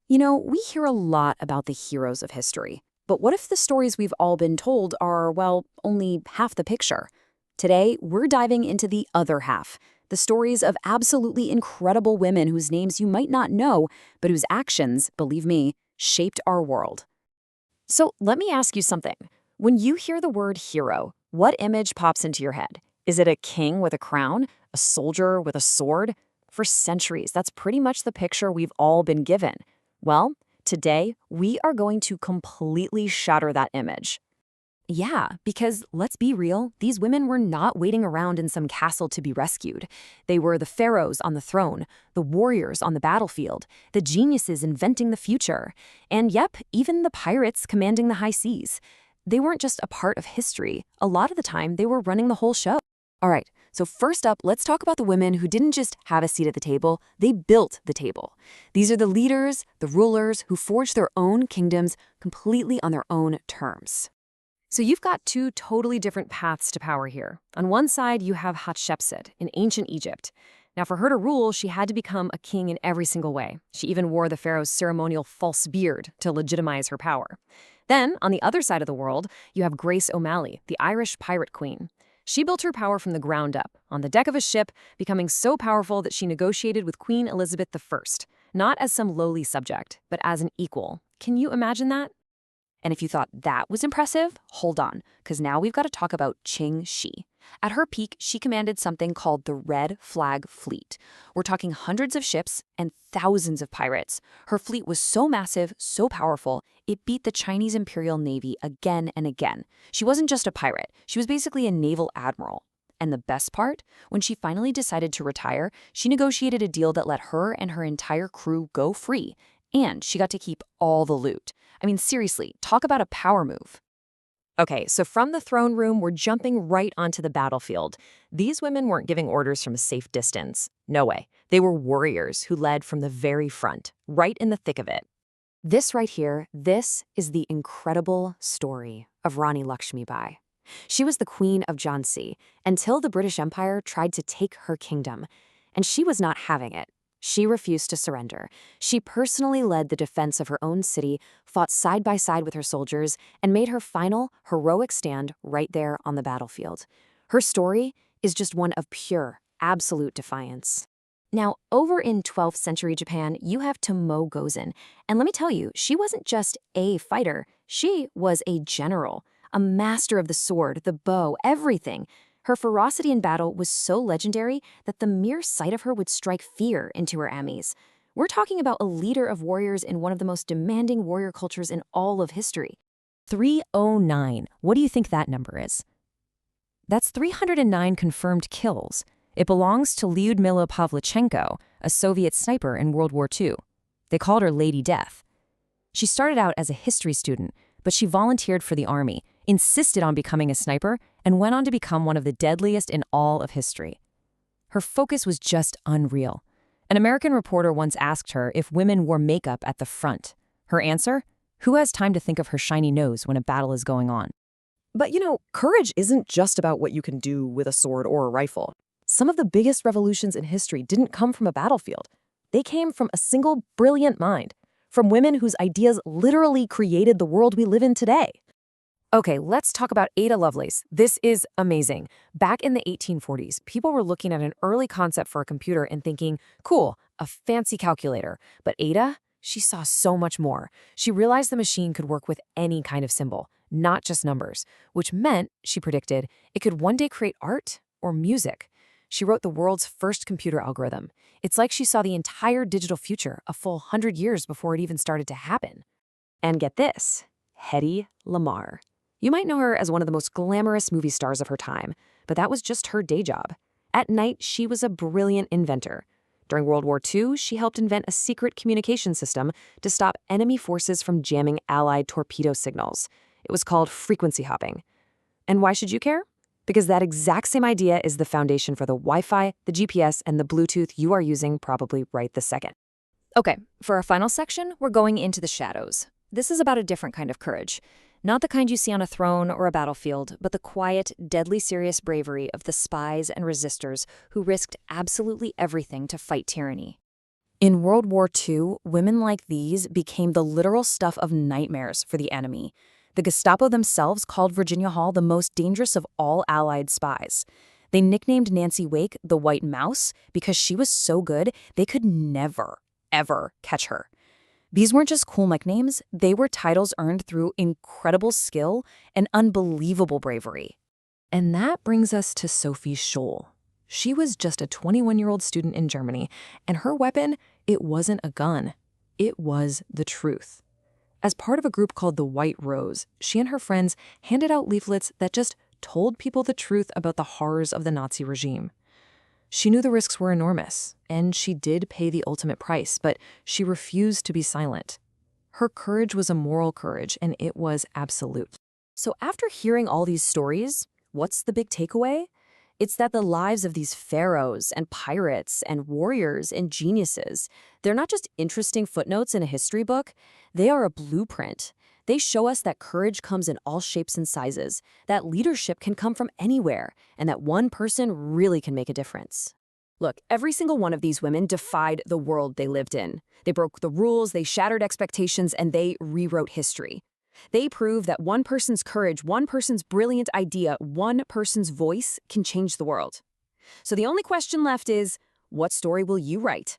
You know, we hear a lot about the heroes of history. But what if the stories we've all been told are, well, only half the picture? Today, we're diving into the other half, the stories of absolutely incredible women whose names you might not know, but whose actions, believe me, shaped our world. So let me ask you something. When you hear the word hero, what image pops into your head? Is it a king with a crown? A soldier with a sword? For centuries, that's pretty much the picture we've all been given. Well, today, we are going to completely shatter that image. Yeah, because let's be real, these women were not waiting around in some castle to be rescued. They were the pharaohs on the throne, the warriors on the battlefield, the geniuses inventing the future, and yep, even the pirates commanding the high seas. They weren't just a part of history. A lot of the time, they were running the whole show. All right, so first up, let's talk about the women who didn't just have a seat at the table, they built the table. These are the leaders, the rulers, who forged their own kingdoms completely on their own terms. So you've got two totally different paths to power here. On one side, you have Hatshepsut in ancient Egypt. Now, for her to rule, she had to become a king in every single way. She even wore the pharaoh's ceremonial false beard to legitimize her power. Then, on the other side of the world, you have Grace O'Malley, the Irish pirate queen. She built her power from the ground up, on the deck of a ship, becoming so powerful that she negotiated with Queen Elizabeth I, not as some lowly subject, but as an equal. Can you imagine that? And if you thought that was impressive, hold on, because now we've got to talk about Ching Shih. At her peak, she commanded something called the Red Flag Fleet. We're talking hundreds of ships and thousands of pirates. Her fleet was so massive, so powerful, it beat the Chinese Imperial Navy again and again. She wasn't just a pirate, she was basically a naval admiral. And the best part? When she finally decided to retire, she negotiated a deal that let her and her entire crew go free. And she got to keep all the loot. I mean, seriously, talk about a power move. Okay, so from the throne room, we're jumping right onto the battlefield. These women weren't giving orders from a safe distance. No way. They were warriors who led from the very front, right in the thick of it. This right here, this is the incredible story of Rani Lakshmibai. She was the queen of Jhansi until the British Empire tried to take her kingdom, and she was not having it. She refused to surrender. She personally led the defense of her own city, fought side by side with her soldiers, and made her final, heroic stand right there on the battlefield. Her story is just one of pure, absolute defiance. Now, over in 12th century Japan, you have Tomo Gozen. And let me tell you, she wasn't just a fighter. She was a general, a master of the sword, the bow, everything. Her ferocity in battle was so legendary that the mere sight of her would strike fear into her enemies. We're talking about a leader of warriors in one of the most demanding warrior cultures in all of history. 309. What do you think that number is? That's 309 confirmed kills. It belongs to Lyudmila Pavlichenko, a Soviet sniper in World War II. They called her Lady Death. She started out as a history student, but she volunteered for the army, insisted on becoming a sniper, and went on to become one of the deadliest in all of history. Her focus was just unreal. An American reporter once asked her if women wore makeup at the front. Her answer? Who has time to think of her shiny nose when a battle is going on? But you know, courage isn't just about what you can do with a sword or a rifle. Some of the biggest revolutions in history didn't come from a battlefield. They came from a single brilliant mind, from women whose ideas literally created the world we live in today. Okay, let's talk about Ada Lovelace. This is amazing. Back in the 1840s, people were looking at an early concept for a computer and thinking, cool, a fancy calculator. But Ada, she saw so much more. She realized the machine could work with any kind of symbol, not just numbers, which meant, she predicted, it could one day create art or music. She wrote the world's first computer algorithm. It's like she saw the entire digital future a full 100 years before it even started to happen. And get this, Hedy Lamarr. You might know her as one of the most glamorous movie stars of her time, but that was just her day job. At night, she was a brilliant inventor. During World War II, she helped invent a secret communication system to stop enemy forces from jamming Allied torpedo signals. It was called frequency hopping. And why should you care? Because that exact same idea is the foundation for the Wi-Fi, the GPS, and the Bluetooth you are using probably right this second. Okay, for our final section, we're going into the shadows. This is about a different kind of courage. Not the kind you see on a throne or a battlefield, but the quiet, deadly serious bravery of the spies and resistors who risked absolutely everything to fight tyranny. In World War II, women like these became the literal stuff of nightmares for the enemy. The Gestapo themselves called Virginia Hall the most dangerous of all Allied spies. They nicknamed Nancy Wake the White Mouse because she was so good they could never, ever catch her. These weren't just cool nicknames, they were titles earned through incredible skill and unbelievable bravery. And that brings us to Sophie Scholl. She was just a 21-year-old student in Germany, and her weapon, it wasn't a gun. It was the truth. As part of a group called the White Rose, she and her friends handed out leaflets that just told people the truth about the horrors of the Nazi regime. She knew the risks were enormous, and she did pay the ultimate price, but she refused to be silent. Her courage was a moral courage, and it was absolute. So after hearing all these stories, what's the big takeaway? It's that the lives of these pharaohs and pirates and warriors and geniuses, they're not just interesting footnotes in a history book, they are a blueprint. They show us that courage comes in all shapes and sizes, that leadership can come from anywhere, and that one person really can make a difference. Look, every single one of these women defied the world they lived in. They broke the rules, they shattered expectations, and they rewrote history. They prove that one person's courage, one person's brilliant idea, one person's voice can change the world. So the only question left is, what story will you write?